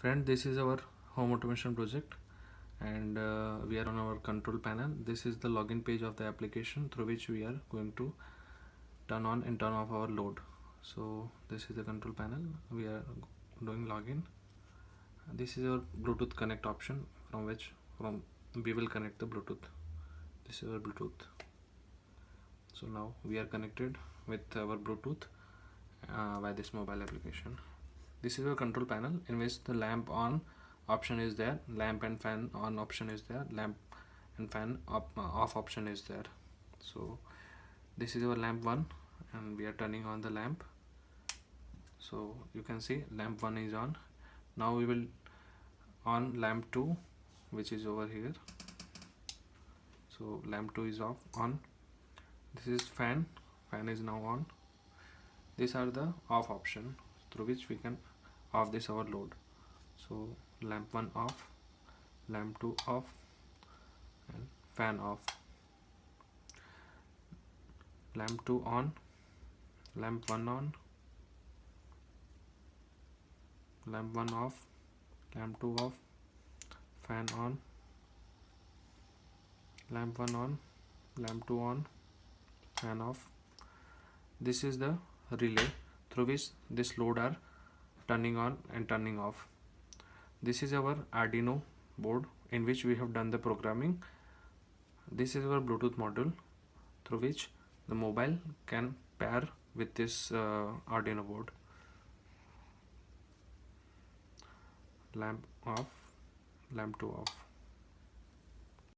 Friend, this is our home automation project, and we are on our control panel. This is the login page of the application through which we are going to turn on and turn off our load. So this is the control panel. We are doing login. This is our Bluetooth connect option from we will connect the Bluetooth. This is our Bluetooth. So now we are connected with our Bluetooth by this mobile application. This is our control panel in which the lamp on option is there, lamp and fan on option is there, lamp and fan off option is there. So this is our lamp 1 and we are turning on the lamp. So you can see lamp 1 is on. Now we will on lamp 2, which is over here. So lamp 2 is on. This is fan is now on. These are the off option through which we can off this our load. So lamp 1 off, lamp 2 off, and fan off. Lamp 2 on, lamp 1 on, lamp 1 off, lamp 2 off, fan on, lamp 1 on, lamp 2 on, fan off. This is the relay through which this load are turning on and turning off. This is our Arduino board in which we have done the programming. This is our Bluetooth module through which the mobile can pair with this Arduino board. Lamp off, lamp 2 off.